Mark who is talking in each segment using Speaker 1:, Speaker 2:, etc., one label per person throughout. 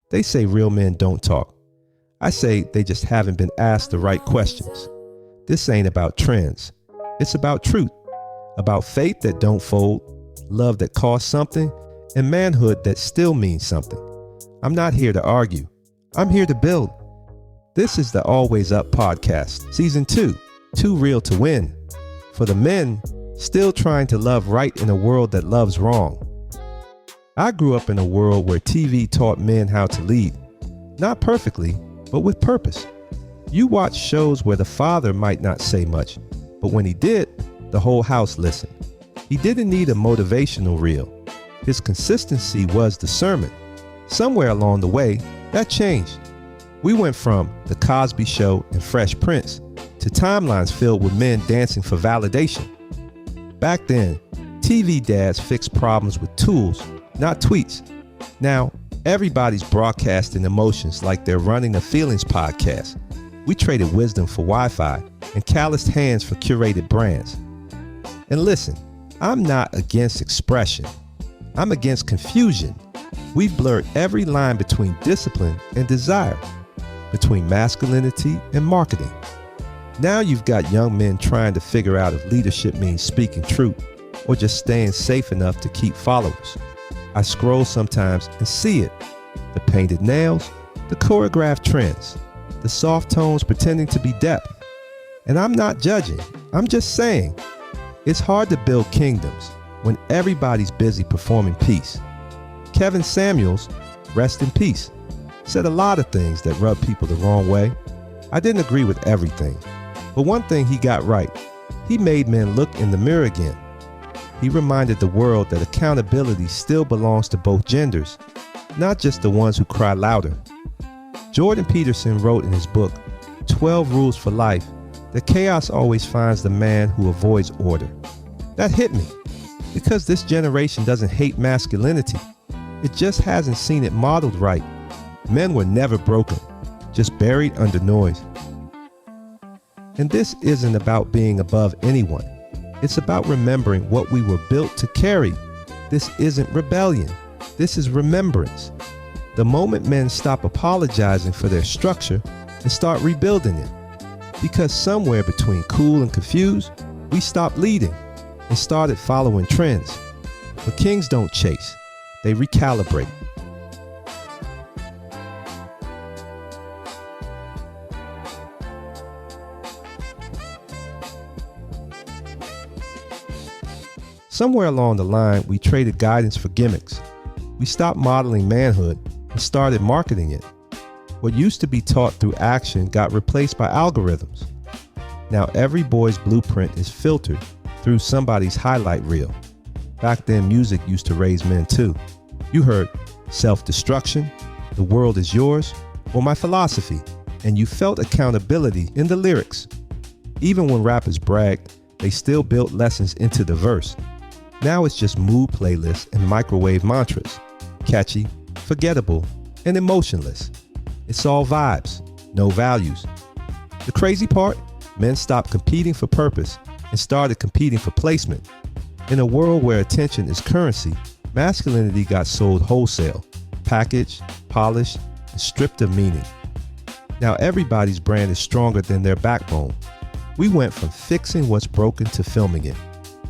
Speaker 1: They say real men don't talk. I say they just haven't been asked the right questions. This ain't about trends. It's about truth, about faith that don't fold, love that costs something, and manhood that still means something. I'm not here to argue. I'm here to build. This is the Always Up Podcast, Season 2, Too Real to Win. For the men still trying to love right in a world that loves wrong. I grew up in a world where TV taught men how to lead. Not perfectly, but with purpose. You watch shows where the father might not say much, but when he did, the whole house listened. He didn't need a motivational reel. His consistency was the sermon. Somewhere along the way, that changed. We went from The Cosby Show and Fresh Prince to timelines filled with men dancing for validation. Back then, TV dads fixed problems with tools, not tweets. Now, everybody's broadcasting emotions like they're running a feelings podcast. We traded wisdom for Wi-Fi and calloused hands for curated brands. And listen, I'm not against expression. I'm against confusion. We've blurred every line between discipline and desire, between masculinity and marketing. Now you've got young men trying to figure out if leadership means speaking truth or just staying safe enough to keep followers. I scroll sometimes and see it. The painted nails, the choreographed trends, the soft tones pretending to be depth. And I'm not judging, I'm just saying, it's hard to build kingdoms when everybody's busy performing peace. Kevin Samuels, rest in peace, said a lot of things that rubbed people the wrong way. I didn't agree with everything, but one thing he got right, he made men look in the mirror again. He reminded the world that accountability still belongs to both genders, not just the ones who cry louder. Jordan Peterson wrote in his book, 12 Rules for Life, that chaos always finds the man who avoids order. That hit me, because this generation doesn't hate masculinity. It just hasn't seen it modeled right. Men were never broken, just buried under noise. And this isn't about being above anyone. It's about remembering what we were built to carry. This isn't rebellion. This is remembrance. The moment men stop apologizing for their structure and start rebuilding it. Because somewhere between cool and confused, we stopped leading and started following trends. But kings don't chase. They recalibrate. Somewhere along the line, we traded guidance for gimmicks. We stopped modeling manhood and started marketing it. What used to be taught through action got replaced by algorithms. Now every boy's blueprint is filtered through somebody's highlight reel. Back then, music used to raise men too. You heard self-destruction, the world is yours, or my philosophy, and you felt accountability in the lyrics. Even when rappers bragged, they still built lessons into the verse. Now it's just mood playlists and microwave mantras, catchy, forgettable, and emotionless. It's all vibes, no values. The crazy part? Men stopped competing for purpose and started competing for placement. In a world where attention is currency, masculinity got sold wholesale, packaged, polished, and stripped of meaning. Now everybody's brand is stronger than their backbone. We went from fixing what's broken to filming it,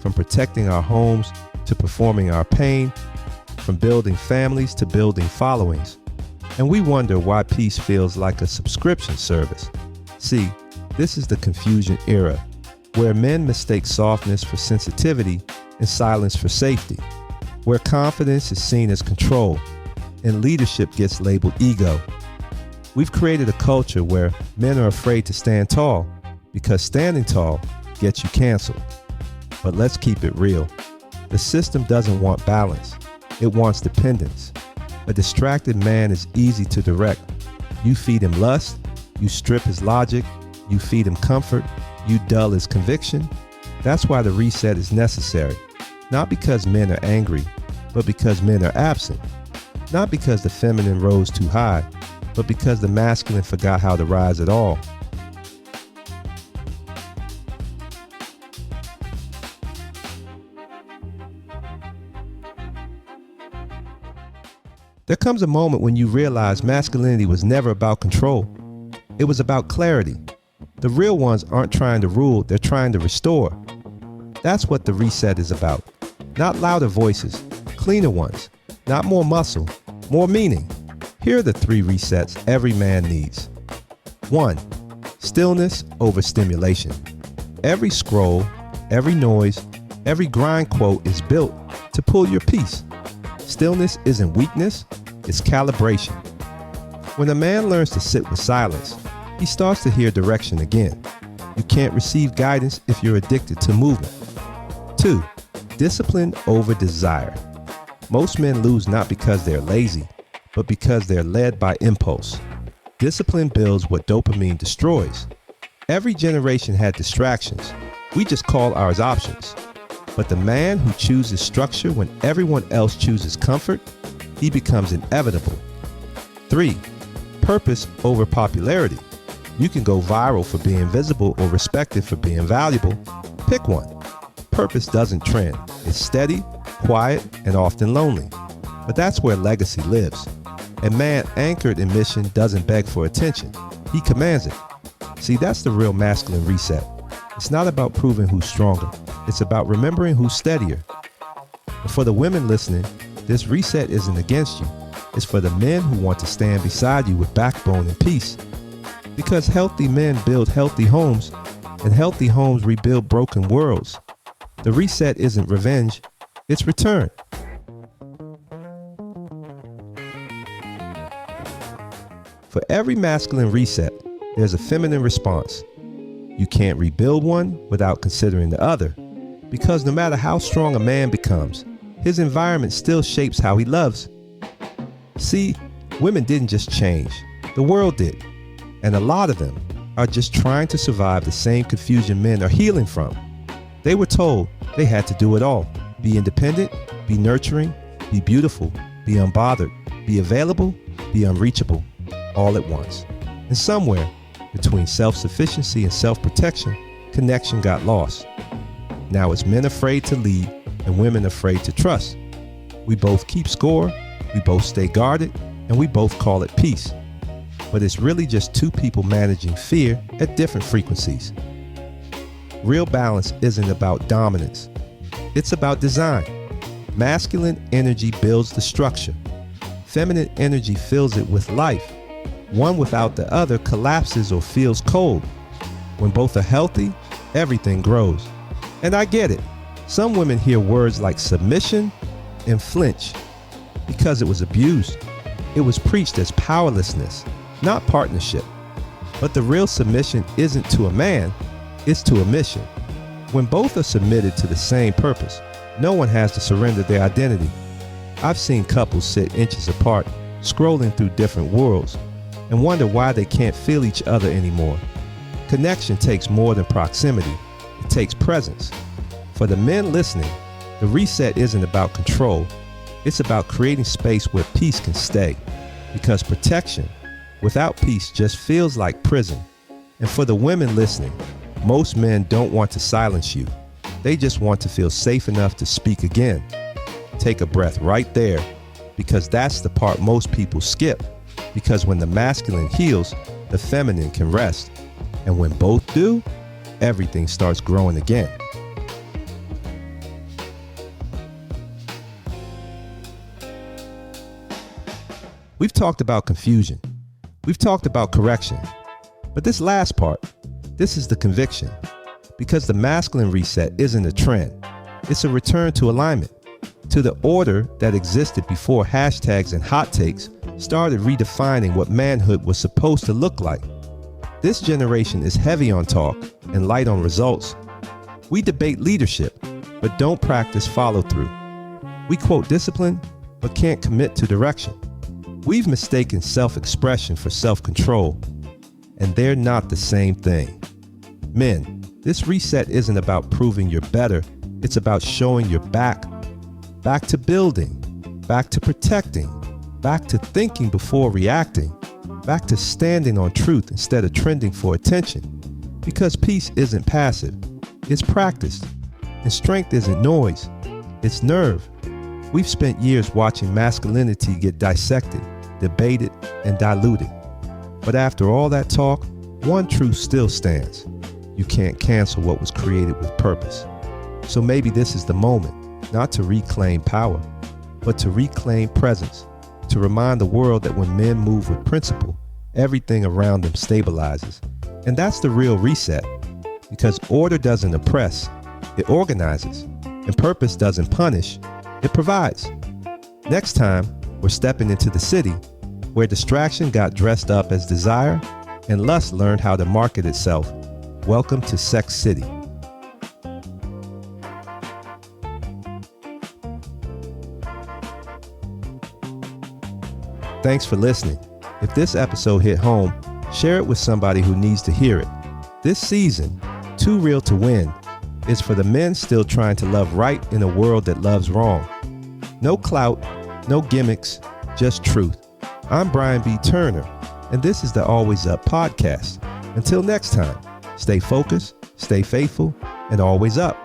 Speaker 1: from protecting our homes to performing our pain, from building families to building followings. And we wonder why peace feels like a subscription service. See, this is the confusion era, where men mistake softness for sensitivity and silence for safety, where confidence is seen as control and leadership gets labeled ego. We've created a culture where men are afraid to stand tall because standing tall gets you canceled. But let's keep it real. The system doesn't want balance. It wants dependence. A distracted man is easy to direct. You feed him lust, you strip his logic, you feed him comfort, you dull his conviction. That's why the reset is necessary. Not because men are angry, but because men are absent. Not because the feminine rose too high, but because the masculine forgot how to rise at all. There comes a moment when you realize masculinity was never about control. It was about clarity. The real ones aren't trying to rule, they're trying to restore. That's what the reset is about. Not louder voices, cleaner ones. Not more muscle, more meaning. Here are the 3 resets every man needs. 1. Stillness over stimulation. Every scroll, every noise, every grind quote is built to pull your piece. Stillness isn't weakness, it's calibration. When a man learns to sit with silence, he starts to hear direction again. You can't receive guidance if you're addicted to movement. 2. Discipline over desire. Most men lose not because they're lazy, but because they're led by impulse. Discipline builds what dopamine destroys. Every generation had distractions. We just call ours options. But the man who chooses structure when everyone else chooses comfort, he becomes inevitable. 3. Purpose over popularity. You can go viral for being visible or respected for being valuable. Pick one. Purpose doesn't trend. It's steady, quiet, and often lonely. But that's where legacy lives. A man anchored in mission doesn't beg for attention. He commands it. See, that's the real masculine reset. It's not about proving who's stronger. It's about remembering who's steadier. And for the women listening, this reset isn't against you. It's for the men who want to stand beside you with backbone and peace. Because healthy men build healthy homes, and healthy homes rebuild broken worlds. The reset isn't revenge, it's return. For every masculine reset, there's a feminine response. You can't rebuild one without considering the other, because no matter how strong a man becomes, his environment still shapes how he loves. See, women didn't just change, the world did, and a lot of them are just trying to survive the same confusion men are healing from. They were told they had to do it all. Be independent, be nurturing, be beautiful, be unbothered, be available, be unreachable, all at once. And somewhere between self-sufficiency and self-protection, connection got lost. Now it's men afraid to lead and women afraid to trust. We both keep score, we both stay guarded, and we both call it peace. But it's really just 2 people managing fear at different frequencies. Real balance isn't about dominance. It's about design. Masculine energy builds the structure. Feminine energy fills it with life. One without the other collapses or feels cold. When both are healthy, everything grows. And I get it. Some women hear words like submission and flinch because it was abused. It was preached as powerlessness, not partnership. But the real submission isn't to a man, it's to a mission. When both are submitted to the same purpose, no one has to surrender their identity. I've seen couples sit inches apart, scrolling through different worlds, and wonder why they can't feel each other anymore. Connection takes more than proximity. It takes presence. For the men listening, the reset isn't about control. It's about creating space where peace can stay. Because protection without peace just feels like prison. And for the women listening, most men don't want to silence you. They just want to feel safe enough to speak again. Take a breath right there, because that's the part most people skip. Because when the masculine heals, the feminine can rest. And when both do, everything starts growing again. We've talked about confusion. We've talked about correction. But this last part, this is the conviction. Because the masculine reset isn't a trend. It's a return to alignment, to the order that existed before hashtags and hot takes started redefining what manhood was supposed to look like. This generation is heavy on talk and light on results. We debate leadership, but don't practice follow-through. We quote discipline, but can't commit to direction. We've mistaken self-expression for self-control, and they're not the same thing. Men, this reset isn't about proving you're better. It's about showing you're back to building, back to protecting, back to thinking before reacting, back to standing on truth instead of trending for attention. Because peace isn't passive, it's practiced. And strength isn't noise, it's nerve. We've spent years watching masculinity get dissected, debated, and diluted. But after all that talk, one truth still stands. You can't cancel what was created with purpose. So maybe this is the moment, not to reclaim power, but to reclaim presence, to remind the world that when men move with principle, everything around them stabilizes. And that's the real reset, because order doesn't oppress, it organizes, and purpose doesn't punish, it provides. Next time, we're stepping into the city where distraction got dressed up as desire and lust learned how to market itself. Welcome to Sex City. Thanks for listening. If this episode hit home, share it with somebody who needs to hear it. This season, Too Real to Win, is for the men still trying to love right in a world that loves wrong. No clout, no gimmicks, just truth. I'm Brian B. Turner, and this is the Always Up podcast. Until next time, stay focused, stay faithful, and always up.